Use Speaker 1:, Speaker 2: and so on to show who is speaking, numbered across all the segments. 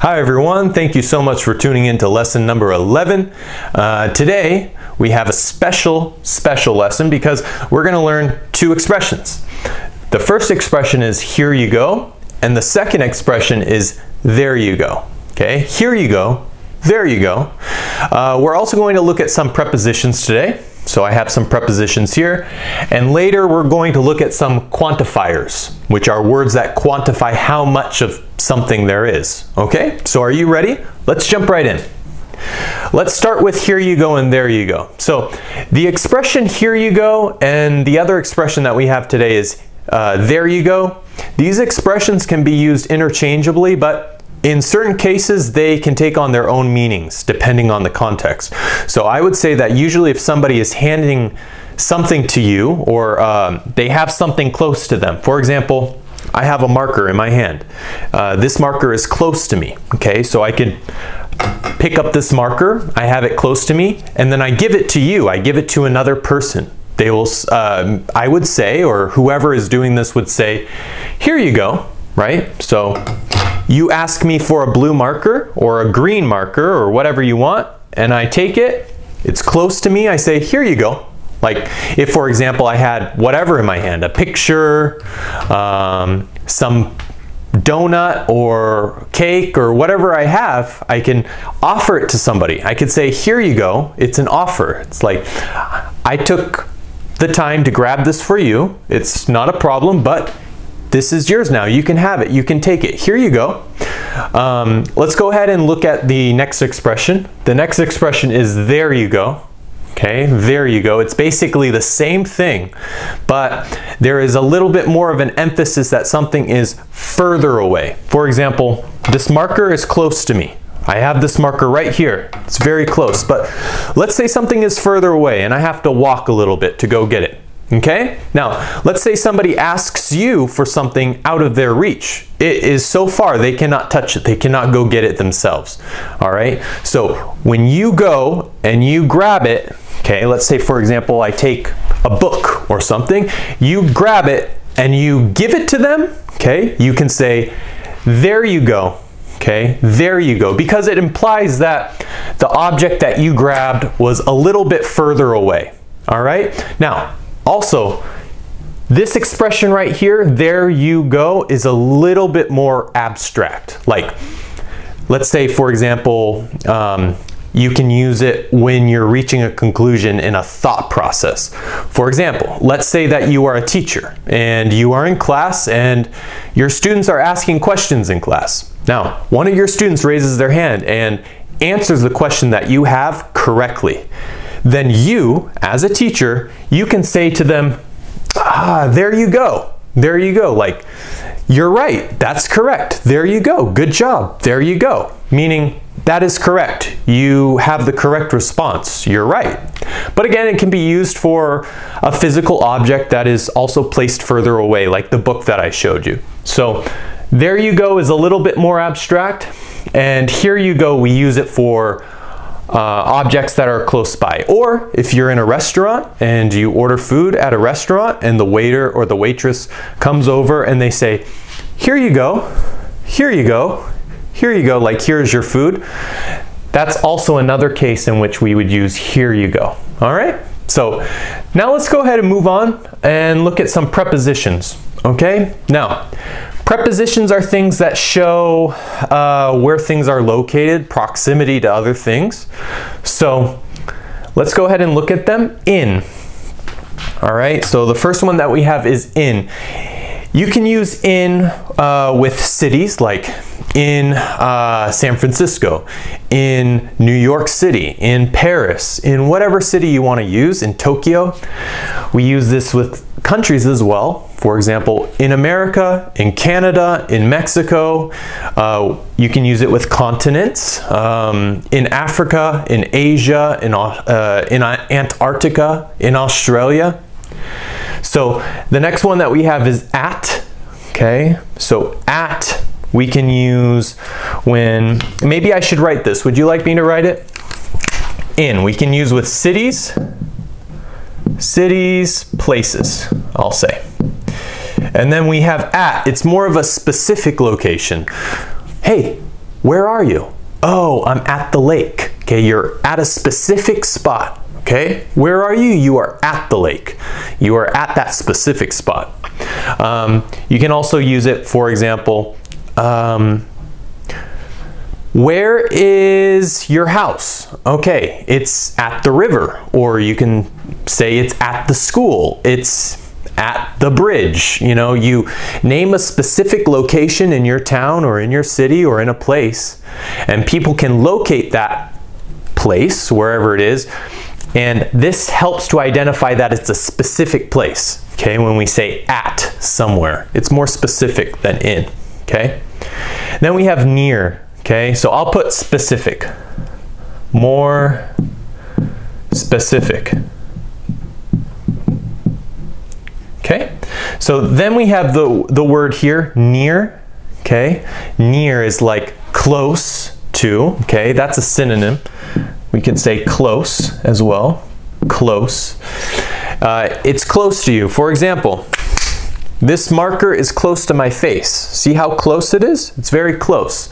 Speaker 1: Hi everyone, thank you so much for tuning in to lesson number 11. Today we have a special lesson because we're going to learn two expressions. The first expression is here you go, and the second expression is there you go. Okay, here you go, there you go. We're also going to look at some prepositions today. So I have some prepositions here, and later we're going to look at some quantifiers, which are words that quantify how much of something there is. Okay, so are you ready? Let's jump right in. Let's start with here you go and there you go. So the expression here you go and the other expression that we have today is there you go. These expressions can be used interchangeably, but in certain cases, they can take on their own meanings depending on the context. So I would say that usually if somebody is handing something to you or they have something close to them. For example, I have a marker in my hand. This marker is close to me. Okay, so I can pick up this marker, I have it close to me, and then I give it to you. I give it to another person. They will, I would say, or whoever is doing this would say, here you go, right? So you ask me for a blue marker or a green marker or whatever you want, and I take it, it's close to me, I say, here you go. Like if, for example, I had whatever in my hand, a picture, some donut or cake or whatever I have, I can offer it to somebody. I could say, here you go, it's an offer. It's like, I took the time to grab this for you, it's not a problem, but this is yours now. You can have it. You can take it. Here you go. Let's go ahead and look at the next expression. The next expression is there you go. Okay, there you go. It's basically the same thing, but there is a little bit more of an emphasis that something is further away. For example, this marker is close to me. I have this marker right here. It's very close, but let's say something is further away and I have to walk a little bit to go get it. Okay, now let's say somebody asks you for something out of their reach. It is so far they cannot touch it, they cannot go get it themselves. All right, so when you go and you grab it, okay, let's say for example I take a book or something, you grab it and you give it to them, okay, you can say there you go. Okay, there you go, because it implies that the object that you grabbed was a little bit further away. All right, now also, this expression right here, there you go, is a little bit more abstract. Like, let's say, for example, you can use it when you're reaching a conclusion in a thought process. For example, let's say that you are a teacher and you are in class and your students are asking questions in class. Now, one of your students raises their hand and answers the question that you have correctly. Then you, as a teacher, you can say to them, there you go, there you go, like, you're right, that's correct, there you go, good job, there you go, meaning that is correct, you have the correct response, you're right. But again, it can be used for a physical object that is also placed further away, like the book that I showed you. So there you go is a little bit more abstract, and here you go, we use it for objects that are close by. Or if you're in a restaurant and you order food at a restaurant and the waiter or the waitress comes over and they say, here you go, here you go, here you go, like here's your food. That's also another case in which we would use here you go. All right, so now let's go ahead and move on and look at some prepositions. Okay, now prepositions are things that show where things are located, proximity to other things. So let's go ahead and look at them. In. All right, so the first one that we have is in. You can use in with cities like in San Francisco, in New York City, in Paris, in whatever city you want to use, in Tokyo. We use this with countries as well. For example, in America, in Canada, in Mexico. You can use it with continents. In Africa, in Asia, in Antarctica, in Australia. So the next one that we have is at. Okay, so at we can use when, maybe I should write this. Would you like me to write it? In, we can use with cities, places, I'll say. And then we have at, it's more of a specific location. Hey, Where are you? Oh, I'm at the lake. Okay, you're at a specific spot. Okay, where are you? You are at the lake. You are at that specific spot. You can also use it, for example, where is your house? Okay, it's at the river. Or you can say it's at the school. It's at the bridge. You know, you name a specific location in your town or in your city or in a place, and people can locate that place, wherever it is, and this helps to identify that it's a specific place. Okay, when we say at somewhere, it's more specific than in. Okay, then we have near. Okay, so I'll put specific, more specific. Okay, so then we have the word here, near. Okay, near is like close to. Okay, that's a synonym. We could say close as well. Close. It's close to you. For example, this marker is close to my face. See how close it is? It's very close.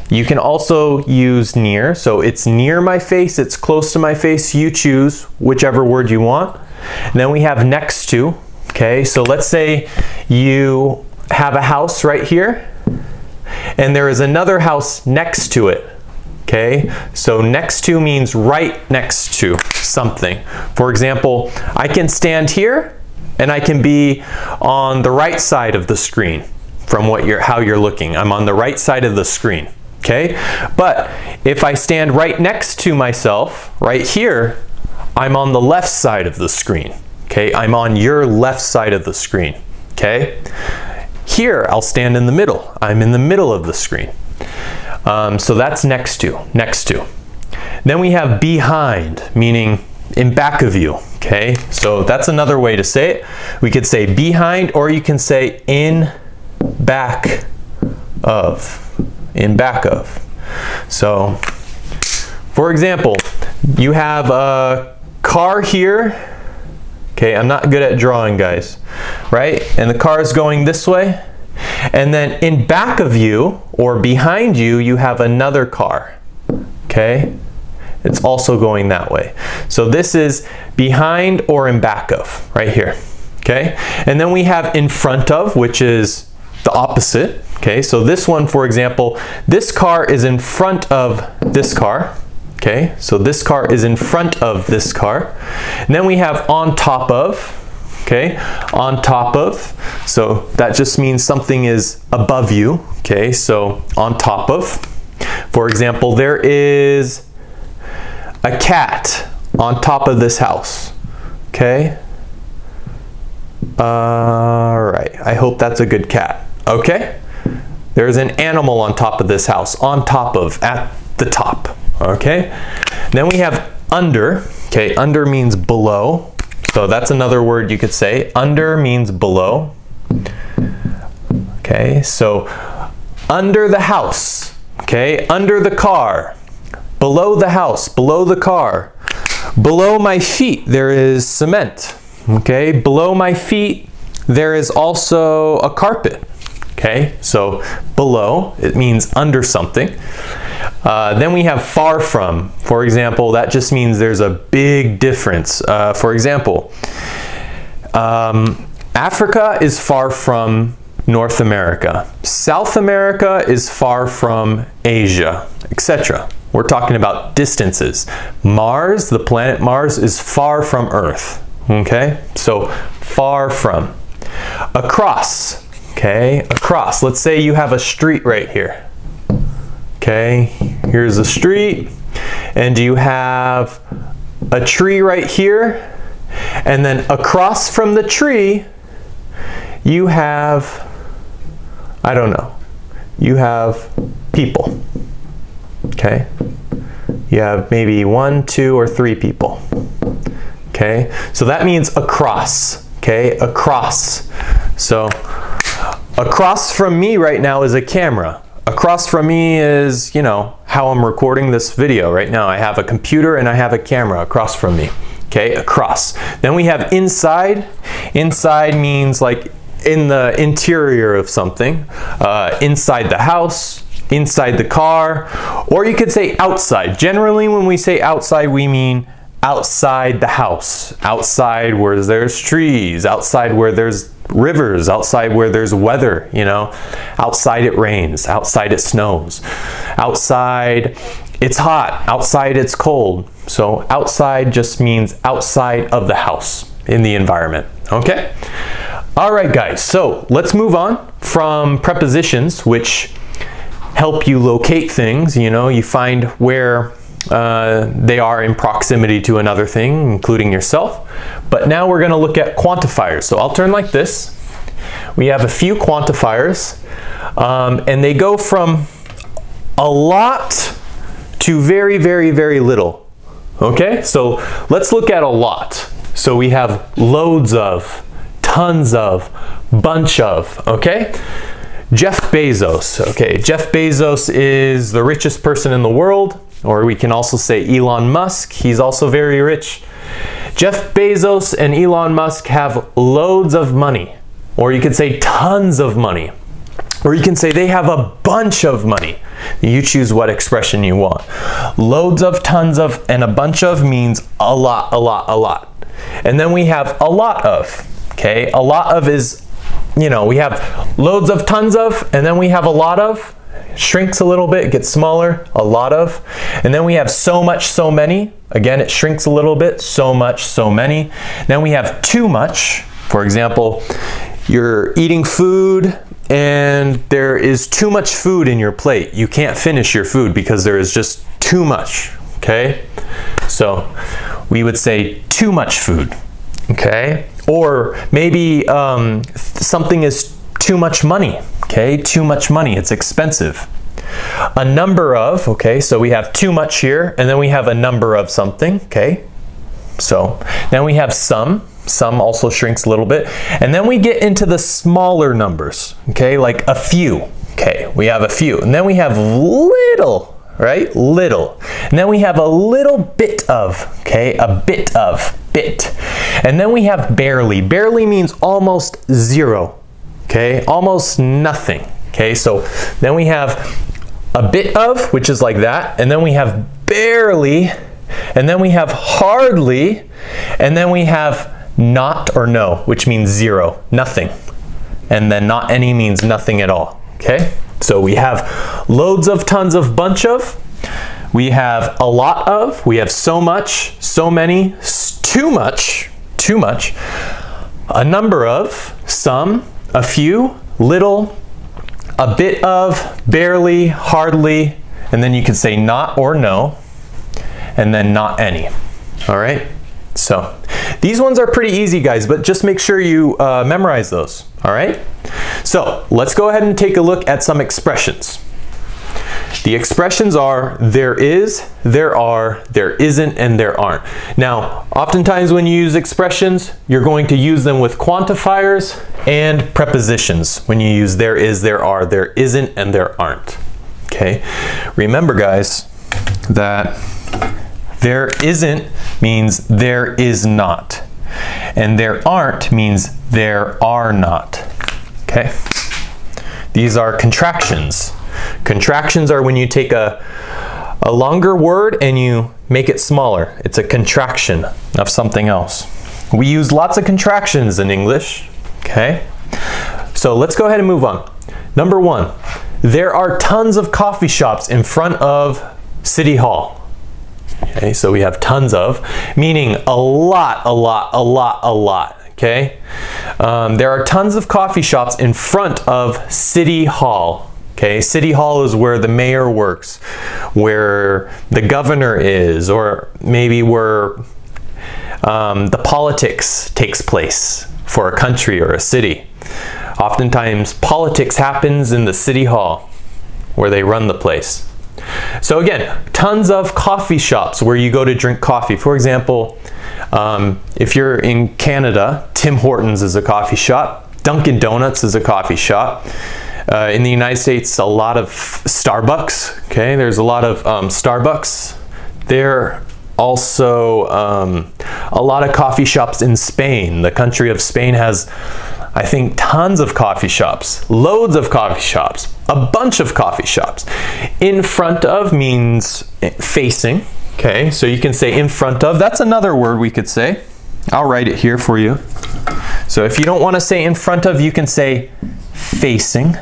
Speaker 1: You can also use near. So it's near my face, it's close to my face. You choose whichever word you want. And then we have next to. Okay, so let's say you have a house right here, and there is another house next to it. Okay, so next to means right next to something. For example, I can stand here and I can be on the right side of the screen from how you're looking. I'm on the right side of the screen. Okay, but if I stand right next to myself, right here, I'm on the left side of the screen. Okay, I'm on your left side of the screen. Okay, here I'll stand in the middle. I'm in the middle of the screen. So that's next to, next to. Then we have behind, meaning in back of you. Okay, so that's another way to say it. We could say behind, or you can say in back of. In back of. So, for example, you have a car here. Okay, I'm not good at drawing, guys, right? And the car is going this way. And then in back of you, or behind you, you have another car. Okay? It's also going that way. So this is behind or in back of, right here. Okay? And then we have in front of, which is the opposite. Okay, so this one, for example, this car is in front of this car. Okay, so this car is in front of this car. And then we have on top of. Okay, on top of. So that just means something is above you. Okay, so on top of. For example, there is a cat on top of this house. Okay. All right, I hope that's a good cat. Okay. There's an animal on top of this house, on top of, at the top, okay? Then we have under. Okay, under means below. So that's another word you could say. Under means below. Okay, so under the house. Okay, under the car. Below the house, below the car. Below my feet, there is cement. Okay, below my feet, there is also a carpet. Okay, so below, it means under something. Then we have far from. For example, that just means there's a big difference. For example, Africa is far from North America. South America is far from Asia, etc. We're talking about distances. Mars, the planet Mars, is far from Earth. Okay, so far from. Across. Okay, across. Let's say you have a street right here. Okay, here's a street, and you have a tree right here, and then across from the tree, you have, I don't know, you have people. Okay, you have maybe 1, 2, or 3 people. Okay, so that means across. Okay, across. So across from me right now is a camera. Across from me is, you know, how I'm recording this video right now. I have a computer and I have a camera across from me. Okay, across. Then we have inside. Inside means like in the interior of something, inside the house, inside the car, or you could say outside. Generally, when we say outside, we mean outside the house, outside where there's trees, outside where there's rivers, outside where there's weather, you know, outside it rains, outside it snows, outside it's hot, outside it's cold. So outside just means outside of the house, in the environment, okay? All right, guys, so let's move on from prepositions, which help you locate things. You know, you find where they are in proximity to another thing, including yourself. But now we're going to look at quantifiers. So I'll turn like this. We have a few quantifiers, and they go from a lot to very, very, very little. Okay, so let's look at a lot. So we have loads of, tons of, bunch of, okay? Jeff Bezos, okay, Jeff Bezos is the richest person in the world, or we can also say Elon Musk, he's also very rich. Jeff Bezos and Elon Musk have loads of money, or you could say tons of money, or you can say they have a bunch of money. You choose what expression you want. Loads of, tons of, and a bunch of means a lot, a lot, a lot. And then we have a lot of, okay? A lot of is, you know, we have loads of, tons of, and then we have a lot of, shrinks a little bit, gets smaller, a lot of. And then we have so much, so many. Again, it shrinks a little bit, so much, so many. Then we have too much. For example, you're eating food and there is too much food in your plate. You can't finish your food because there is just too much, okay? So we would say too much food, okay? Or maybe something is too much money, okay? Too much money, it's expensive. A number of, okay, so we have too much here, and then we have a number of something, okay? So then we have some also shrinks a little bit, and then we get into the smaller numbers, okay? Like a few, okay? We have a few, and then we have little, right? Little. And then we have a little bit of, okay? A bit of, bit. And then we have barely. Barely means almost zero, okay? Almost nothing, okay? So then we have a bit of, which is like that, and then we have barely, and then we have hardly, and then we have not or no, which means zero, nothing. And then not any means nothing at all, okay? So we have loads of, tons of, bunch of. We have a lot of. We have so much, so many, too much, too much. A number of, some, a few, little, a bit of, barely, hardly, and then you can say not or no, and then not any. All right? So these ones are pretty easy, guys, but just make sure you memorize those. All right? So let's go ahead and take a look at some expressions. The expressions are there is, there are, there isn't, and there aren't. Now, oftentimes when you use expressions, you're going to use them with quantifiers and prepositions. When you use there is, there are, there isn't, and there aren't. Okay? Remember, guys, that there isn't means there is not. And there aren't means there are not. Okay? These are contractions. Contractions are when you take a longer word and you make it smaller. It's a contraction of something else. We use lots of contractions in English. Okay? So let's go ahead and move on. Number one, there are tons of coffee shops in front of City Hall. Okay, so we have tons of, meaning a lot, a lot, a lot, a lot. Okay? There are tons of coffee shops in front of City Hall. Okay? City Hall is where the mayor works, where the governor is, or maybe where the politics takes place for a country or a city. Oftentimes, politics happens in the City Hall, where they run the place. So again, tons of coffee shops where you go to drink coffee. For example, if you're in Canada, Tim Hortons is a coffee shop. Dunkin' Donuts is a coffee shop. In the United States, a lot of Starbucks. Okay, there's a lot of Starbucks. There also a lot of coffee shops in Spain. The country of Spain has I think tons of coffee shops, loads of coffee shops, a bunch of coffee shops. In front of means facing, okay? So you can say in front of. That's another word we could say. I'll write it here for you. So if you don't want to say in front of, you can say facing.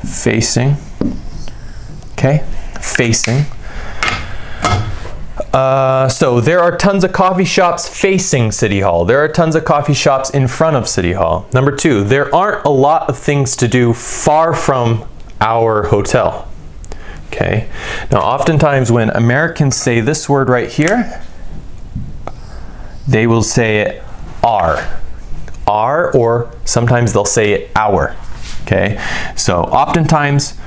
Speaker 1: Facing. Okay? Facing. So there are tons of coffee shops facing City Hall. There are tons of coffee shops in front of City Hall. Number 2, there aren't a lot of things to do far from our hotel. Okay. Now oftentimes when Americans say this word right here, they will say it are. Are, or sometimes they'll say it our. Okay. So oftentimes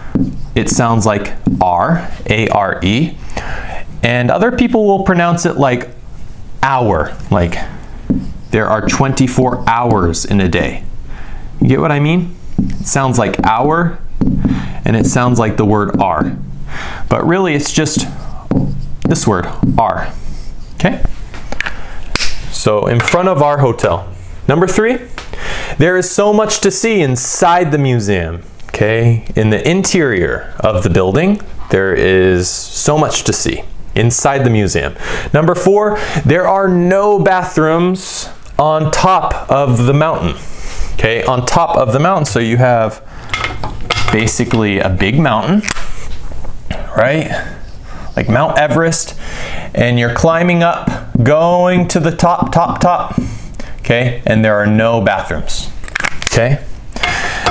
Speaker 1: it sounds like are, A-R-E. And other people will pronounce it like hour, like there are 24 hours in a day. You get what I mean? It sounds like hour, and it sounds like the word are. But really it's just this word, are. Okay? So in front of our hotel. Number 3, there is so much to see inside the museum. Okay? In the interior of the building, there is so much to see inside the museum. Number 4, there are no bathrooms on top of the mountain. Okay, on top of the mountain. So you have basically a big mountain, right? Like Mount Everest, and you're climbing up, going to the top. Okay, and there are no bathrooms. Okay,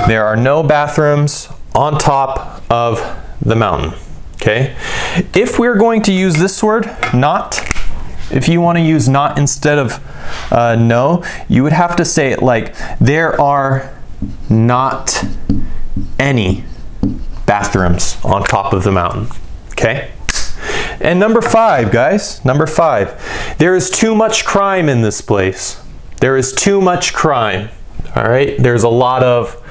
Speaker 1: there are no bathrooms on top of the mountain. Okay, if we're going to use this word, not, if you want to use not instead of no, you would have to say it like, there are not any bathrooms on top of the mountain. Okay? And number 5, guys, number 5, there is too much crime in this place. There is too much crime. All right? There's a lot of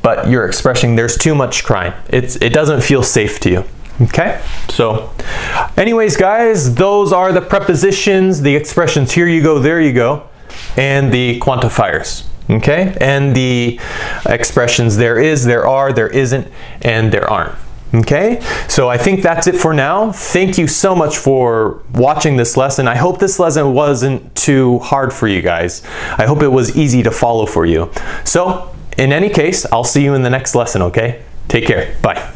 Speaker 1: but you're expressing there's too much crime. It doesn't feel safe to you. Okay? So anyways, guys, those are the prepositions, the expressions here you go, there you go, and the quantifiers. Okay? And the expressions there is, there are, there isn't, and there aren't. Okay? So I think that's it for now. Thank you so much for watching this lesson. I hope this lesson wasn't too hard for you guys. I hope it was easy to follow for you. So in any case, I'll see you in the next lesson, okay? Take care. Bye.